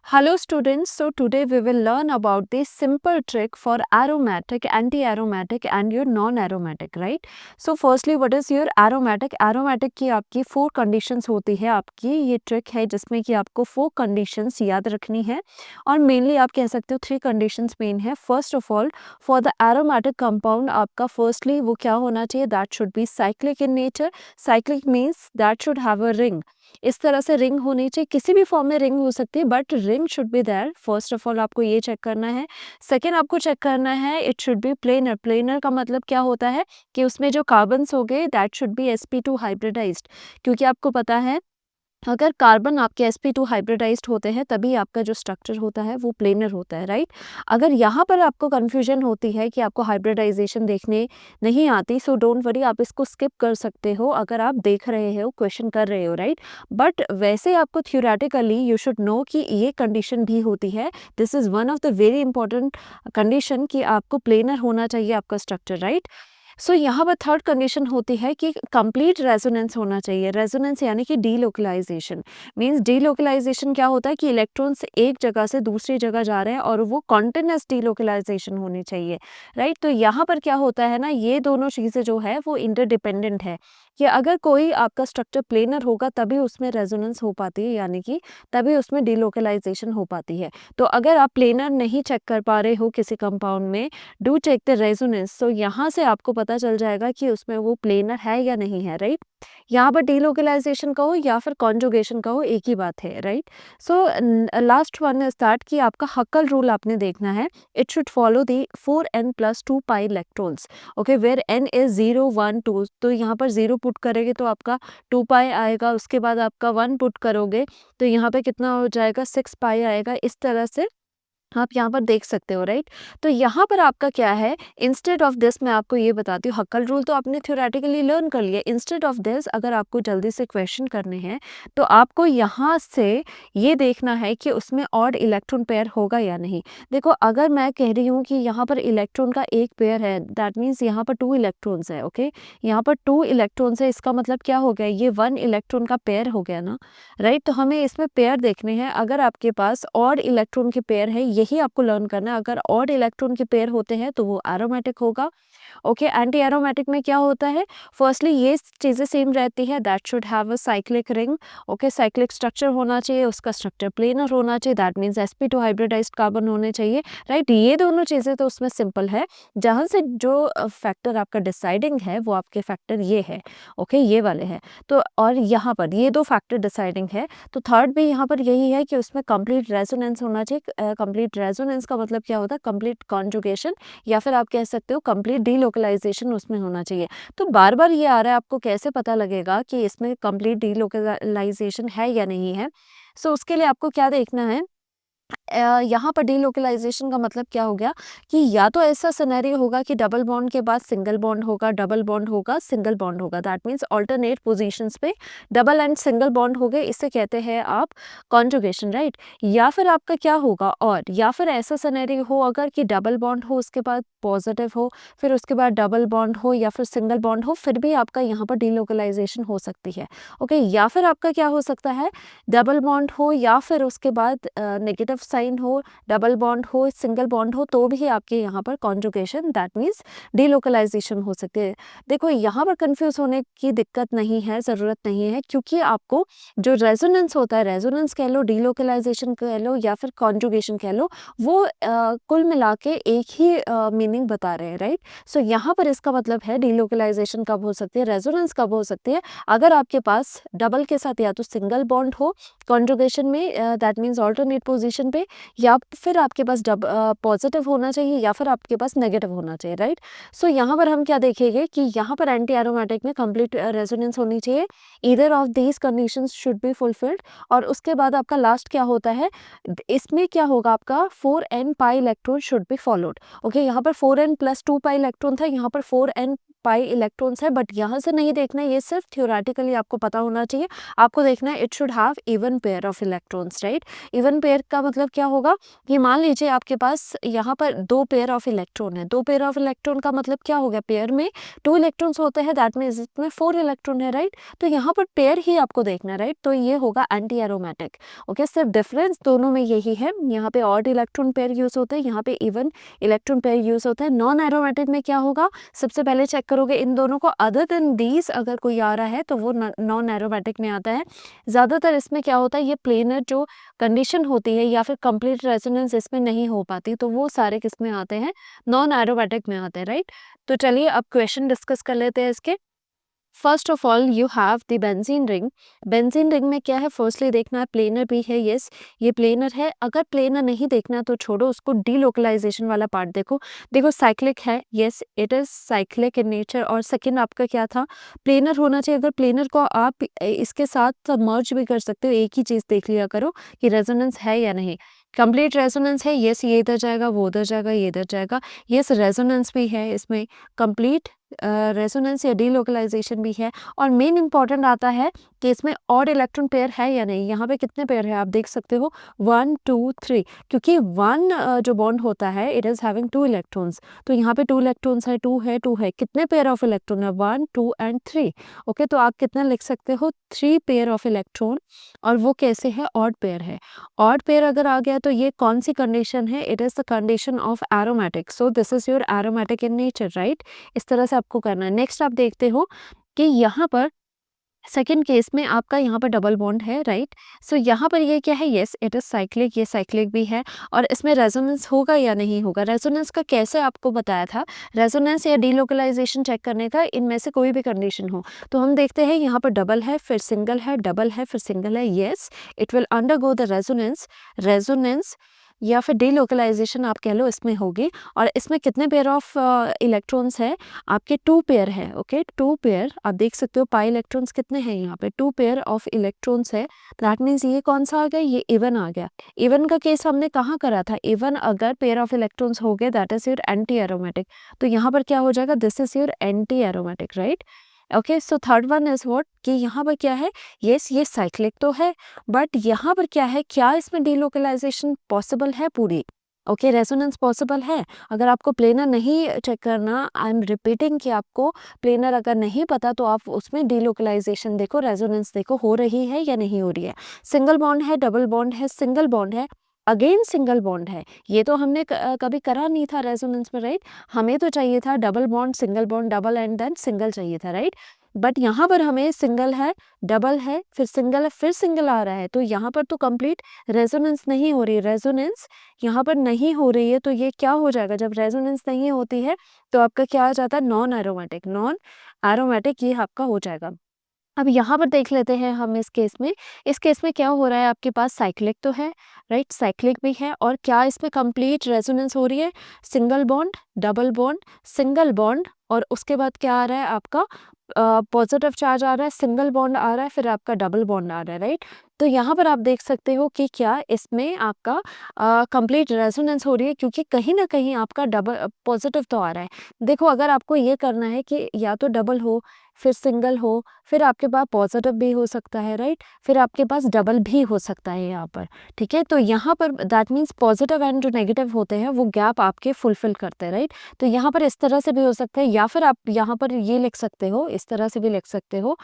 Hello students, so today we will learn about the simple trick for aromatic, anti-aromatic and your non-aromatic, right? So firstly, what is your aromatic? Aromatic की आपकी 4 conditions होती है आपकी ये trick है जिसमें कि आपको 4 conditions याद रखनी है और mainly आप कह सकते हो 3 conditions main है. First of all, for the aromatic compound आपका firstly वो क्या होना चाहिए? That should be cyclic in nature. Cyclic means that should have a ring. इस तरह से रिंग होनी चाहिए, किसी भी फॉर्म में रिंग हो सकती है but ring should be there. First of all आपको ये चेक करना है. सेकेंड आपको चेक करना है it should be planar. Planar का मतलब क्या होता है कि उसमें जो कार्बन्स हो गए that should be sp2 hybridised. क्योंकि आपको पता है अगर कार्बन आपके sp2 हाइब्रिडाइज्ड होते हैं तभी आपका जो स्ट्रक्चर होता है वो प्लेनर होता है, राइट. अगर यहाँ पर आपको कन्फ्यूजन होती है कि आपको हाइब्रिडाइजेशन देखने नहीं आती, सो डोंट वरी, आप इसको स्किप कर सकते हो अगर आप देख रहे हो, क्वेश्चन कर रहे हो, राइट. बट वैसे आपको थ्योरेटिकली यू शुड नो कि ये कंडीशन भी होती है. This is one of the very important condition कि आपको प्लेनर होना चाहिए आपका स्ट्रक्चर, राइट. सो यहाँ पर थर्ड कंडीशन होती है कि कंप्लीट रेजोनेंस होना चाहिए. रेजोनेंस यानी कि डीलोकलाइजेशन. मींस डीलोकलाइजेशन क्या होता है कि इलेक्ट्रॉन्स एक जगह से दूसरी जगह जा रहे हैं और वो कॉन्टिन्यूस डीलोकलाइजेशन होनी चाहिए, राइट. तो यहाँ पर क्या होता है ना, ये दोनों चीज़ें जो है वो इंटरडिपेंडेंट है कि अगर कोई आपका स्ट्रक्चर प्लेनर होगा तभी उसमें रेजोनेंस हो पाती है, यानी कि तभी उसमें डीलोकलाइजेशन हो पाती है. तो अगर आप प्लेनर नहीं चेक कर पा रहे हो किसी कंपाउंड में, डू चेक द रेजोनेंस. तो यहाँ से आपको पता चल जाएगा कि उसमें वो प्लेनर है या नहीं है, राइट. यहाँ पर डीलोकलाइजेशन कहो या फिर कॉन्जुगेशन कहो, एक ही बात है, right. So last one is that कि आपका हक्कल रूल आपने देखना है. It should follow the 4n+2 pi electrons. Okay, where n is 0 1 2. तो यहाँ पर 0 पुट करेंगे तो आपका 2 पाई आएगा, उसके बाद आपका 1 पुट करोगे तो यहाँ पे कितना हो जाएगा, 6 पाई आएगा. इस तरह से आप यहाँ पर देख सकते हो, राइट. तो यहाँ पर आपका क्या है, इंस्टेड ऑफ दिस मैं आपको ये बताती हूँ, हक्कल रूल तो आपने थ्योरेटिकली लर्न कर लिया. इंस्टेड ऑफ दिस अगर आपको जल्दी से क्वेश्चन करने हैं तो आपको यहाँ से ये देखना है कि उसमें ऑड इलेक्ट्रॉन पेयर होगा या नहीं. देखो, अगर मैं कह रही हूँ कि यहाँ पर इलेक्ट्रॉन का एक पेयर है, दैट मीन्स यहाँ पर 2 इलेक्ट्रॉन्स है. ओके, यहाँ पर 2 इलेक्ट्रॉन्स है, इसका मतलब क्या हो गया, ये 1 इलेक्ट्रॉन का पेयर हो गया ना, राइट. तो हमें इसमें पेयर देखने हैं. अगर आपके पास ऑड इलेक्ट्रॉन के पेयर है, यही आपको लर्न करना है. अगर ऑड इलेक्ट्रॉन के पेयर होते हैं तो वो एरोमेटिक होगा. ओके, एंटी एरोमेटिक में क्या होता है, फर्स्टली ये चीज़ें सेम रहती है. That should have a cyclic ring. Okay, cyclic structure होना चाहिए, उसका स्ट्रक्चर प्लेनर होना चाहिए. That means sp2 hybridised carbon होने चाहिए, राइट. ये दोनों चीज़ें तो उसमें सिंपल है. जहाँ से जो फैक्टर आपका डिसाइडिंग है वो आपके फैक्टर ये है. ओके, ये वाले हैं. तो और यहाँ पर ये 2 फैक्टर डिसाइडिंग है. तो थर्ड भी यहाँ पर यही है कि उसमें कंप्लीट रेजोनेंस होना चाहिए. कंप्लीट रेजोनेंस का मतलब क्या होता है, कंप्लीट कॉन्जुगेशन या फिर आप कह सकते हो कंप्लीट डीलोकलाइजेशन उसमें होना चाहिए. तो बार बार ये आ रहा है, आपको कैसे पता लगेगा कि इसमें कंप्लीट डीलोकलाइजेशन है या नहीं है. सो उसके लिए आपको क्या देखना है, यहाँ पर डीलोकलाइजेशन का मतलब क्या हो गया कि या तो ऐसा सिनेरियो होगा कि डबल बॉन्ड के बाद सिंगल बॉन्ड होगा, डबल बॉन्ड होगा, सिंगल बॉन्ड होगा. दैट मीन्स ऑल्टरनेट पोजीशंस पे डबल एंड सिंगल बॉन्ड हो गए, इसे कहते हैं आप कॉन्जुगेशन, राइट. या फिर आपका क्या होगा, और या फिर ऐसा सिनेरियो हो अगर कि डबल बॉन्ड हो, उसके बाद पॉजिटिव हो, फिर उसके बाद डबल बॉन्ड हो या फिर सिंगल बॉन्ड हो, फिर भी आपका यहाँ पर डीलोकलाइजेशन हो सकती है. ओके, या फिर आपका क्या हो सकता है, डबल बॉन्ड हो या फिर उसके बाद नेगेटिव साइन हो, डबल बॉन्ड हो, सिंगल बॉन्ड हो, तो भी आपके यहाँ पर कॉन्जुगेशन दैट मीन्स डीलोकलाइजेशन हो सकती है. देखो, यहाँ पर कंफ्यूज होने की दिक्कत नहीं है, ज़रूरत नहीं है, क्योंकि आपको जो रेजोनेंस होता है, रेजोनेंस कह लो, डीलोकलाइजेशन कह लो या फिर कॉन्जुगेशन कह लो, वो कुल मिला के एक ही मीनिंग बता रहे हैं, राइट. सो यहाँ पर इसका मतलब है डीलोकलाइजेशन कब हो सकती है, रेजोनेंस कब हो सकती है, अगर आपके पास डबल के साथ या तो सिंगल बॉन्ड हो कॉन्जुगेशन में, दैट मीन्स ऑल्टरनेट पोजीशन पे, या फिर आपके पास पॉजिटिव होना चाहिए या फिर आपके पास नेगेटिव होना चाहिए, राइट. सो यहाँ पर हम क्या देखेंगे कि यहाँ पर एंटी एरोमेटिक में कंप्लीट रेजोनेंस होनी चाहिए. Either of these conditions should be fulfilled. और उसके बाद आपका लास्ट क्या होता है, इसमें क्या होगा, आपका 4n pi electron should be followed. Okay, यहाँ पर 4n+2 पाई इलेक्ट्रॉन था, यहाँ पर 4n पाई इलेक्ट्रॉन्स है, बट यहाँ से नहीं देखना है, ये सिर्फ थ्योरेटिकली आपको पता होना चाहिए। आपको देखना है it should have even pair of electrons, right. Even pair का मतलब क्या होगा कि मान लीजिए आपके पास यहाँ पर 2 पेयर ऑफ इलेक्ट्रॉन है। 2 पेयर ऑफ इलेक्ट्रॉन का मतलब क्या हो गया, पेयर में 2 इलेक्ट्रॉन्स होते हैं, दैट मीन्स इसमें 4 इलेक्ट्रॉन है, राइट। तो यहाँ पर पेयर ही आपको देखना है, राइट। तो ये होगा एंटी एरोमेटिक। ओके, सिर्फ डिफरेंस दोनों में यही है, यहाँ पे ऑड इलेक्ट्रॉन पेयर यूज होते हैं, यहाँ पे इवन इलेक्ट्रॉन पेयर यूज होता है। नॉन एरोमेटिक में क्या होगा, सबसे पहले चेक करोगे इन दोनों को, अदर देन दीज अगर कोई आ रहा है तो वो नॉन एरोमेटिक में आता है। ज़्यादातर इसमें क्या होता है, ये प्लेनर जो कंडीशन होती है या फिर कंप्लीट रेजोनेंस इसमें नहीं हो पाती, तो वो सारे किस में आते हैं, नॉन एरोमेटिक में आते हैं, राइट। तो चलिए अब क्वेश्चन डिस्कस कर लेते हैं इसके। First of all you have the benzene ring. Benzene ring में क्या है, फर्स्टली देखना है प्लेनर भी है, यस ये प्लेनर है। अगर प्लेनर नहीं देखना तो छोड़ो उसको, डीलोकलाइजेशन वाला पार्ट देखो। देखो साइक्लिक है, yes it is cyclic in nature. और सेकंड आपका क्या था, प्लेनर होना चाहिए। अगर प्लेनर को आप इसके साथ मर्ज भी कर सकते हो, एक ही चीज देख लिया करो कि रेजोनेंस है या नहीं। कंप्लीट रेजोनेंस है, यस ये इधर जाएगा, वो उधर जाएगा, ये इधर जाएगा, यस रेजोनेंस भी है इसमें, कंप्लीट रेजोनेंस या डीलोकलाइजेशन भी है। और मेन इंपॉर्टेंट आता है कि इसमें ऑड इलेक्ट्रॉन पेयर है या नहीं। यहाँ पे कितने पेयर है आप देख सकते हो, 1 2 3, क्योंकि 1 जो बॉन्ड होता है इट इज हैविंग 2 इलेक्ट्रॉन्स, तो यहाँ पे 2 इलेक्ट्रॉन्स है, 2 है, 2 है। कितने पेयर ऑफ इलेक्ट्रॉन है, 1 2 एंड 3। ओके, तो आप कितना लिख सकते हो, 3 पेयर ऑफ इलेक्ट्रॉन। और वो कैसे है, ऑड पेयर है। ऑड पेयर अगर आ गया तो ये कौन सी कंडीशन है, it is the condition of aromatic. So this is your aromatic in nature, right. इस तरह से आपको करना है। नेक्स्ट आप देखते हो कि यहाँ पर सेकेंड केस में आपका यहाँ पर डबल बॉन्ड है, राइट। सो यहाँ पर ये क्या है, यस इट इज साइक्लिक, ये साइक्लिक भी है। और इसमें रेजोनेंस होगा या नहीं होगा, रेजोनेंस का कैसे आपको बताया था, रेजोनेंस या डीलोकलाइजेशन चेक करने का, इनमें से कोई भी कंडीशन हो। तो हम देखते हैं यहाँ पर डबल है, फिर सिंगल है, डबल है, फिर सिंगल है, yes it will undergo the resonance. Resonance या फिर डीलोकलाइजेशन आप कह लो, इसमें होगी। और इसमें कितने पेयर ऑफ इलेक्ट्रॉन्स है, आपके 2 पेयर है। ओके 2 पेयर आप देख सकते हो, पाई इलेक्ट्रॉन्स कितने हैं यहाँ पे, 2 पेयर ऑफ इलेक्ट्रॉन्स है। दैट मीन्स ये कौन सा आ गया, ये इवन आ गया। इवन का केस हमने कहाँ करा था, इवन अगर पेयर ऑफ इलेक्ट्रॉन्स हो गए that is your anti aromatic. तो यहाँ पर क्या हो जाएगा, this is your anti aromatic, right. Okay, so third one is what, कि यहाँ पर क्या है, यस ये साइक्लिक तो है, बट यहाँ पर क्या है, क्या इसमें डीलोकलाइजेशन पॉसिबल है पूरी। ओके, रेजोनेंस पॉसिबल है। अगर आपको प्लेनर नहीं चेक करना, आई एम रिपीटिंग कि आपको प्लेनर अगर नहीं पता तो आप उसमें डीलोकलाइजेशन देखो, रेजोनेंस देखो हो रही है या नहीं हो रही है। सिंगल बॉन्ड है, डबल बॉन्ड है, सिंगल बॉन्ड है, अगेन सिंगल बॉन्ड है। ये तो हमने कभी करा नहीं था रेजोनेंस में, राइट। हमें तो चाहिए था double bond, single bond, double and then single चाहिए था, राइट। बट यहाँ पर हमें सिंगल है, डबल है, फिर सिंगल है, फिर सिंगल आ रहा है। तो यहाँ पर तो कंप्लीट रेजोनेंस नहीं हो रही, रेजोनेंस यहाँ पर नहीं हो रही है। तो ये क्या हो जाएगा, जब रेजोनेंस नहीं होती है तो आपका क्या आ जाता है, नॉन एरोमेटिक। नॉन एरोमेटिक ये आपका हो जाएगा। अब यहाँ पर देख लेते हैं हम इस केस में। इस केस में क्या हो रहा है, आपके पास साइक्लिक तो है, राइट, साइक्लिक भी है। और क्या इसमें कंप्लीट रेजोनेंस हो रही है, single bond, double bond, single bond, और उसके बाद क्या आ रहा है आपका पॉजिटिव चार्ज आ रहा है, सिंगल बॉन्ड आ रहा है, फिर आपका डबल बॉन्ड आ रहा है, राइट। तो यहाँ पर आप देख सकते हो कि क्या इसमें आपका कंप्लीट रेजोनेंस हो रही है, क्योंकि कहीं ना कहीं आपका डबल पॉजिटिव तो आ रहा है। देखो अगर आपको ये करना है कि या तो डबल हो, फिर सिंगल हो, फिर आपके पास पॉजिटिव भी हो सकता है, राइट, फिर आपके पास डबल भी हो सकता है यहाँ पर, ठीक है। तो यहाँ पर दैट मीन्स पॉजिटिव एंड जो नेगेटिव होते हैं वो गैप आपके फुलफिल करते हैं, राइट। तो यहाँ पर इस तरह से भी हो सकता है, या फिर आप यहाँ पर ये लिख सकते हो, इस तरह से भी लिख सकते हो,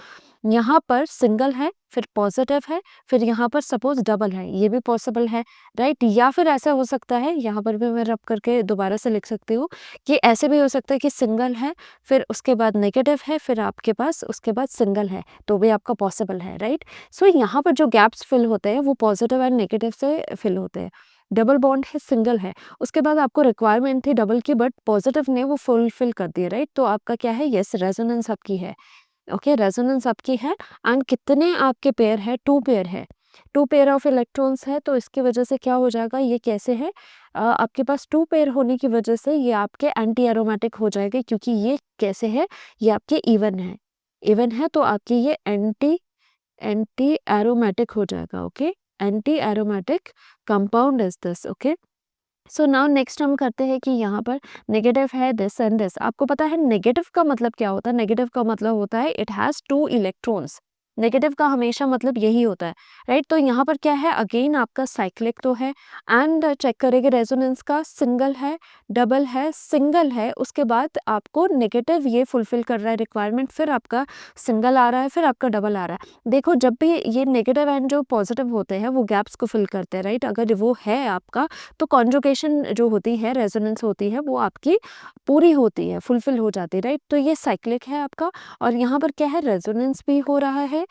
यहाँ पर सिंगल है, फिर पॉजिटिव है, फिर यहाँ पर सपोज डबल है, ये भी पॉसिबल है, राइट। या फिर ऐसा हो सकता है, यहाँ पर भी मैं रब करके दोबारा से लिख सकती हूँ कि ऐसे भी हो सकता है कि सिंगल है, फिर उसके बाद नेगेटिव है, फिर आपके पास उसके बाद सिंगल है, तो भी आपका पॉसिबल है, राइट। सो यहाँ पर जो गैप्स फिल होते हैं वो पॉजिटिव एंड नेगेटिव से फिल होते हैं। डबल बॉन्ड है, सिंगल है, उसके बाद आपको रिक्वायरमेंट थी डबल की, बट पॉजिटिव ने वो फुलफिल कर दिया, राइट। तो आपका क्या है, यस रेजोनेंस आपकी है। ओके, रेजोनेंस आपकी है। एंड कितने आपके पेयर है, 2 पेयर है, 2 पेयर ऑफ इलेक्ट्रॉन्स है। तो इसकी वजह से क्या हो जाएगा, ये कैसे है, आपके पास 2 पेयर होने की वजह से ये आपके एंटी एरोमेटिक हो जाएगा, क्योंकि ये कैसे है, ये आपके इवन है, इवन है, तो आपकी ये एंटी एंटी एरोमेटिक हो जाएगा। Okay, anti aromatic compound is this. Okay, so now next हम करते हैं कि यहाँ पर नेगेटिव है दिस एंड दिस। आपको पता है नेगेटिव का मतलब क्या होता है? नेगेटिव का मतलब होता है it has two electrons. Negative का हमेशा मतलब यही होता है, राइट? तो यहाँ पर क्या है, अगेन आपका साइक्लिक तो है एंड चेक करेंगे रेजोनेंस का, सिंगल है, डबल है, सिंगल है, उसके बाद आपको नेगेटिव ये फुलफिल कर रहा है रिक्वायरमेंट, फिर आपका सिंगल आ रहा है, फिर आपका डबल आ रहा है। देखो जब भी ये नेगेटिव एंड जो पॉजिटिव होते हैं वो गैप्स को फिल करते हैं, राइट? अगर वो है आपका तो कॉन्जुगेशन जो होती है, रेजोनेंस होती है, वो आपकी पूरी होती है, फुलफिल हो जाती है, राइट? तो ये साइक्लिक है आपका और यहाँ पर क्या है, रेजोनेंस भी हो रहा है।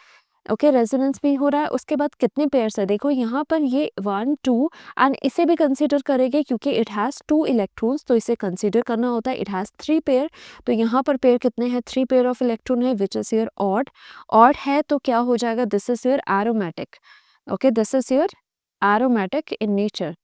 ओके, रेजोनेंस भी हो रहा है। उसके बाद कितने पेयर्स है, देखो यहाँ पर ये 1 2 एंड इसे भी कंसीडर करेंगे क्योंकि इट हैज़ 2 इलेक्ट्रॉन्स, तो इसे कंसीडर करना होता है। इट हैज़ 3 पेयर, तो यहाँ पर पेयर कितने हैं, 3 पेयर ऑफ इलेक्ट्रॉन है, which is your odd. Odd है तो क्या हो जाएगा, this is your aromatic. Okay, this is your aromatic in nature.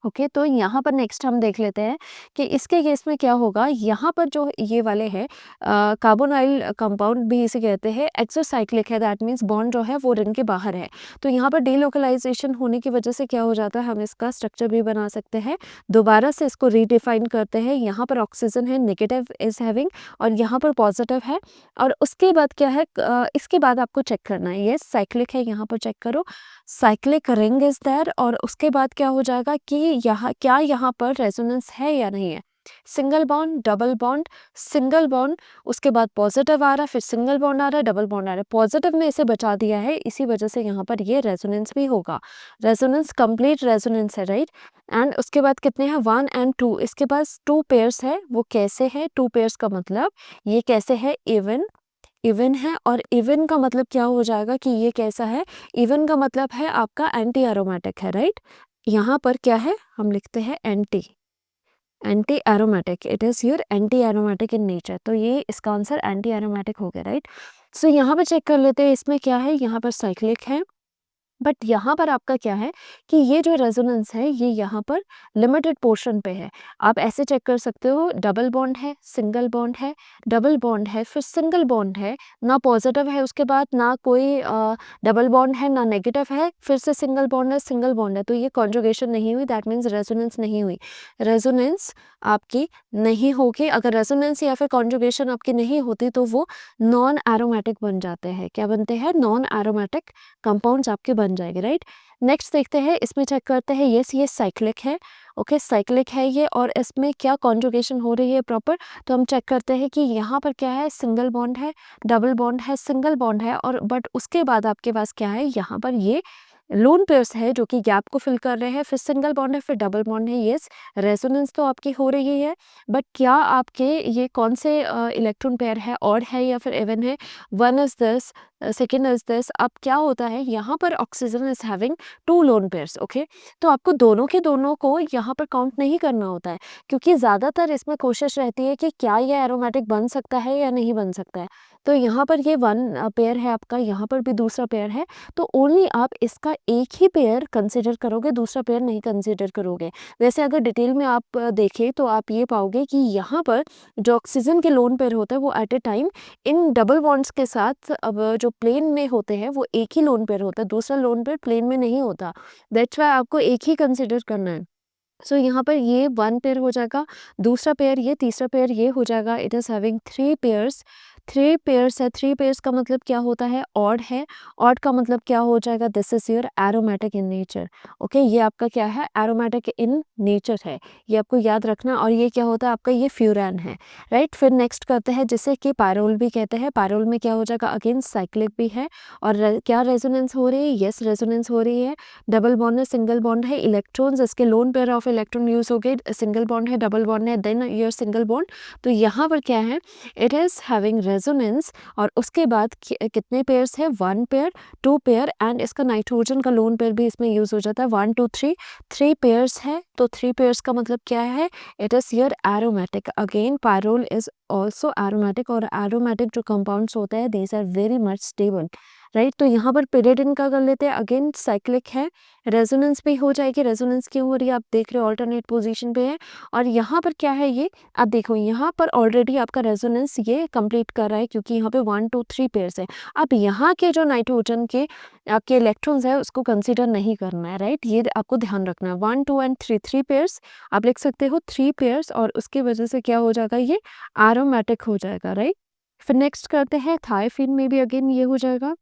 Okay, तो यहाँ पर नेक्स्ट हम देख लेते हैं कि इसके केस में क्या होगा। यहाँ पर जो ये वाले हैं कार्बोनाइल कंपाउंड भी इसे कहते हैं, एक्सोसाइक्लिक है, दैट मीन्स बॉन्ड जो है वो रिंग के बाहर है। तो यहाँ पर डीलोकलाइजेशन होने की वजह से क्या हो जाता है, हम इसका स्ट्रक्चर भी बना सकते हैं। दोबारा से इसको रीडिफाइन करते हैं। यहाँ पर ऑक्सीजन है, नेगेटिव इज हैविंग, और यहाँ पर पॉजिटिव है। और उसके बाद क्या है, इसके बाद आपको चेक करना है, ये साइक्लिक है, यहाँ पर चेक करो, साइक्लिक रिंग इज देयर। और उसके बाद क्या हो जाएगा कि यहाँ पर रेजोनेंस है या नहीं है। Single bond, double bond, single bond, उसके बाद पॉजिटिव आ रहा है, फिर सिंगल बॉन्ड आ रहा है, डबल बॉन्ड आ रहा है। पॉजिटिव में इसे बचा दिया है, इसी वजह से यहाँ पर ये रेजोनेंस भी होगा। रेजोनेंस, कंप्लीट रेजोनेंस है, राइट? एंड उसके बाद कितने हैं, 1 एंड 2, इसके पास 2 पेयर्स है। वो कैसे है 2 पेयर्स का मतलब, ये कैसे है, इवन, इवन है। और इवन का मतलब क्या हो जाएगा कि ये कैसा है, इवन का मतलब है आपका एंटी एरोमेटिक है, राइट? यहाँ पर क्या है, हम लिखते हैं anti, anti aromatic, it is your anti aromatic in nature. तो ये इसका आंसर एंटी एरोमेटिक हो गया, राइट? सो यहाँ पर चेक कर लेते हैं इसमें क्या है, यहाँ पर साइक्लिक है, बट यहाँ पर आपका क्या है कि ये जो रेजोनेंस है ये यहाँ पर लिमिटेड पोर्शन पे है। आप ऐसे चेक कर सकते हो, डबल बॉन्ड है, सिंगल बॉन्ड है, डबल बॉन्ड है, फिर सिंगल बॉन्ड है, ना पॉजिटिव है, उसके बाद ना कोई डबल बॉन्ड है, ना नेगेटिव है, फिर से सिंगल बॉन्ड है, सिंगल बॉन्ड है, तो ये कॉन्जुगेशन नहीं हुई, दैट मीन्स रेजोनेंस नहीं हुई। रेजोनेंस आपकी नहीं होगी। अगर रेजोनेंस या फिर कॉन्जुगेशन आपकी नहीं होती तो वो नॉन एरोमेटिक बन जाते हैं। क्या बनते हैं, नॉन एरोमेटिक कंपाउंड्स आपके बन जाएंगे, राइट? नेक्स्ट देखते हैं, इसमें चेक करते हैं, यस ये साइक्लिक है। ओके, साइक्लिक है ये, और इसमें क्या कॉन्जुगेशन हो रही है प्रॉपर, तो हम चेक करते हैं कि यहाँ पर क्या है, सिंगल बॉन्ड है, डबल बॉन्ड है, सिंगल बॉन्ड है, और बट उसके बाद आपके पास क्या है, यहाँ पर ये लोन पेयर्स है जो कि गैप को फिल कर रहे हैं, फिर सिंगल बॉन्ड है, फिर डबल बॉन्ड है। यस, रेजोनेंस तो आपकी हो रही है, बट क्या आपके ये कौन से इलेक्ट्रॉन पेयर है, ऑड है या फिर इवन है, one is this, second is this. अब क्या होता है, यहाँ पर oxygen is having 2 lone pairs. Okay, तो आपको दोनों के दोनों को यहाँ पर काउंट नहीं करना होता है, क्योंकि ज़्यादातर इसमें कोशिश रहती है कि क्या ये एरोमेटिक बन सकता है या नहीं बन सकता है। तो यहाँ पर ये 1 पेयर है आपका, यहाँ पर भी दूसरा पेयर है, तो ओनली आप इसका एक ही पेयर कंसिडर करोगे, दूसरा पेयर नहीं कंसिडर करोगे। वैसे अगर डिटेल में आप देखें तो आप ये पाओगे कि यहाँ पर जो ऑक्सीजन के लोन पेयर होता है वो at a time in double bonds के साथ, अब जो प्लेन में होते हैं वो एक ही लोन पेयर होता है, दूसरा लोन पेयर प्लेन में नहीं होता। दैट्स वाई आपको एक ही कंसिडर करना है। सो यहाँ पर ये 1 पेयर हो जाएगा, दूसरा पेयर ये, तीसरा पेयर ये हो जाएगा। It is having 3 pairs, 3 pairs है। 3 पेयर्स का मतलब क्या होता है, ऑड है। ऑड का मतलब क्या हो जाएगा, this is your aromatic in nature. Okay, ये आपका क्या है, एरोमेटिक इन नेचर है, ये आपको याद रखना। और ये क्या होता है आपका, ये फ्यूरान है, राइट? फिर नेक्स्ट करते हैं जिसे कि पायरोल भी कहते हैं। पायरोल में क्या हो जाएगा, अगेन साइक्लिक भी है, और क्या रेजोनेंस हो रही है, यस रेजोनेंस हो रही है। डबल बॉन्ड है, सिंगल बॉन्ड है, इलेक्ट्रॉन्स इसके lone pair of electron use हो गए, सिंगल बॉन्ड है, डबल बॉन्ड है, देन योर सिंगल बॉन्ड। तो यहाँ पर क्या है, इट इज हैविंग रेजोनेंस, और उसके बाद कितने पेयर्स है, 1 पेयर, 2 पेयर, एंड इसका नाइट्रोजन का लोन पेयर भी इसमें यूज हो जाता है, 1 2 3, 3 पेयर्स है। तो 3 पेयर्स का मतलब क्या है, it is your aromatic. Again pyrrole is also aromatic, और एरोमेटिक जो कंपाउंड्स होते हैं these are very much stable, right. तो यहाँ पर pyridine का कर लेते हैं, अगेन साइक्लिक है, रेजोनेंस भी हो जाएगी। रेजोनेंस क्यों हो रही है आप देख रहे हो, ऑल्टरनेट पोजीशन पे है। और यहाँ पर क्या है ये, आप देखो यहाँ पर ऑलरेडी आपका रेजोनेंस ये कंप्लीट कर रहा है, क्योंकि यहाँ पे 1 2 3 पेयर्स है। अब यहाँ के जो नाइट्रोजन के आपके इलेक्ट्रॉन्स है उसको कंसीडर नहीं करना है, राइट। ये आपको ध्यान रखना है, 1 2 एंड 3 3 पेयर्स आप लिख सकते हो, 3 पेयर्स, और उसकी वजह से क्या हो जाएगा, ये एरोमेटिक हो जाएगा, राइट। फिर नेक्स्ट करते हैं थायोफिन में भी अगेन ये हो जाएगा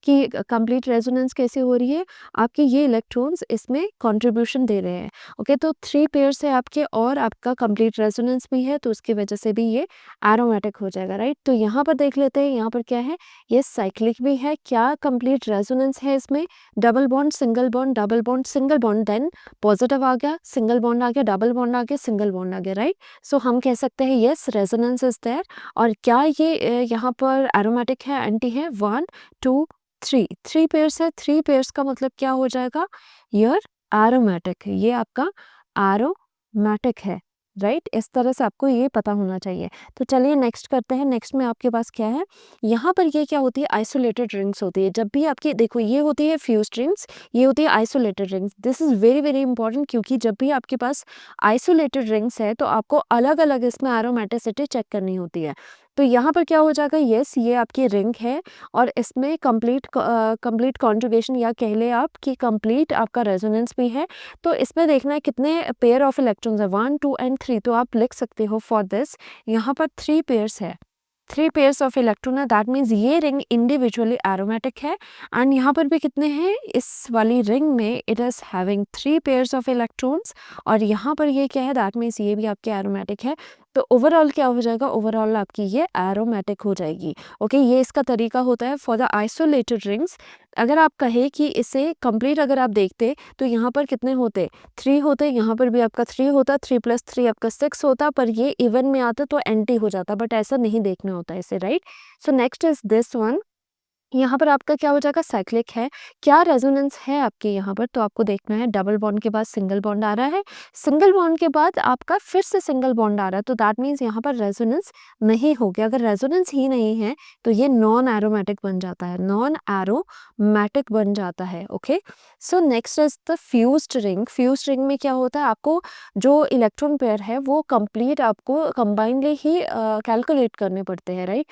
कि कंप्लीट रेजोनेंस कैसे हो रही है, आपके ये इलेक्ट्रॉन्स इसमें कंट्रीब्यूशन दे रहे हैं। ओके, तो 3 पेयर्स है आपके और आपका कंप्लीट रेजोनेंस भी है, तो उसकी वजह से भी ये एरोमेटिक हो जाएगा, राइट। तो यहाँ पर देख लेते हैं, यहाँ पर क्या है, ये साइक्लिक भी है, क्या कंप्लीट रेजोनेंस है इसमें, double bond single bond double bond single bond, then positive आ गया, सिंगल बॉन्ड आ गया, डबल बॉन्ड आ गया, सिंगल बॉन्ड आ गया, राइट। सो हम कह सकते हैं यस रेजोनेंस इज देयर। और क्या ये यहाँ पर एरोमेटिक है, एंटी है, 1 2 3 पेयर्स है, 3 पेयर्स का मतलब क्या हो जाएगा, योर एरोमेटिक है, ये आपका एरोमेटिक है, राइट। इस तरह से आपको ये पता होना चाहिए। तो चलिए नेक्स्ट करते हैं। नेक्स्ट में आपके पास क्या है, यहाँ पर ये क्या होती है, आइसोलेटेड रिंग्स होती है। जब भी आपकी देखो ये होती है फ्यूज्ड रिंग्स, ये होती है isolated rings. This is very very important, क्योंकि जब भी आपके पास आइसोलेटेड रिंग्स है तो आपको अलग अलग इसमें एरोमेटिसिटी चेक करनी होती है। तो यहाँ पर क्या हो जाएगा, यस ये आपकी रिंग है और इसमें कंप्लीट कॉन्जुगेशन, या कह ले आप कि कंप्लीट आपका रेजोनेंस भी है। तो इसमें देखना है कितने पेयर ऑफ इलेक्ट्रॉन्स है, 1 2 एंड 3। तो आप लिख सकते हो फॉर दिस, यहाँ पर 3 पेयर्स है, 3 पेयर्स ऑफ इलेक्ट्रॉन है, दैट मीन्स ये रिंग इंडिविजुअली एरोमेटिक है। एंड यहाँ पर भी कितने हैं, इस वाली रिंग में it is having 3 pairs of electrons, और यहाँ पर ये क्या है, दैट मीन्स ये भी आपके एरोमेटिक है। तो ओवरऑल क्या हो जाएगा, ओवरऑल आपकी ये एरोमेटिक हो जाएगी। ओके, ये इसका तरीका होता है फॉर द आइसोलेटेड रिंग्स। अगर आप कहे कि इसे कंप्लीट अगर आप देखते तो यहाँ पर कितने होते, 3 होते, यहाँ पर भी आपका 3 होता, 3 + 3 आपका 6 होता, पर ये इवन में आता तो एंटी हो जाता, बट ऐसा नहीं देखना होता इसे, right. So next is this one, यहाँ पर आपका क्या हो जाएगा, साइक्लिक है। क्या रेजोनेंस है आपके यहाँ पर, तो आपको देखना है, डबल बॉन्ड के बाद सिंगल बॉन्ड आ रहा है, सिंगल बॉन्ड के बाद आपका फिर से सिंगल बॉन्ड आ रहा है, तो दैट मीन्स यहाँ पर रेजोनेंस नहीं हो गया। अगर रेजोनेंस ही नहीं है तो ये नॉन एरोमेटिक बन जाता है, नॉन एरोमेटिक बन जाता है। Okay, so next is the fused ring. Fused ring में क्या होता है, आपको जो इलेक्ट्रॉन पेयर है वो कंप्लीट आपको कंबाइनली ही कैलकुलेट करने पड़ते हैं, राइट।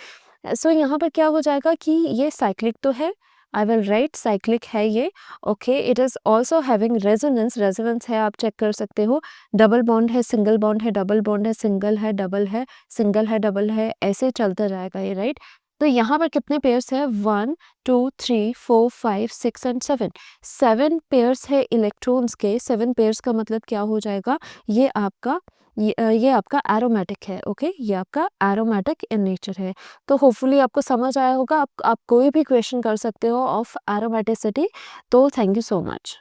सो यहाँ पर क्या हो जाएगा कि ये साइक्लिक तो है, आई विल राइट साइक्लिक है ये। Okay, it is also having resonance, resonance है, आप चेक कर सकते हो। डबल बॉन्ड है, सिंगल बॉन्ड है, डबल बॉन्ड है, सिंगल है, डबल है, सिंगल है, डबल है, ऐसे चलता जाएगा ये, राइट। तो यहाँ पर कितने पेयर्स है, 1 2 3 4 5 6 एंड 7, 7 पेयर्स है इलेक्ट्रॉन्स के। 7 पेयर्स का मतलब क्या हो जाएगा, ये आपका ये आपका एरोमेटिक है। ओके, ये आपका एरोमेटिक इन नेचर है। तो होपफुली आपको समझ आया होगा। आप कोई भी क्वेश्चन कर सकते हो ऑफ एरोमेटिसिटी। तो थैंक यू सो मच।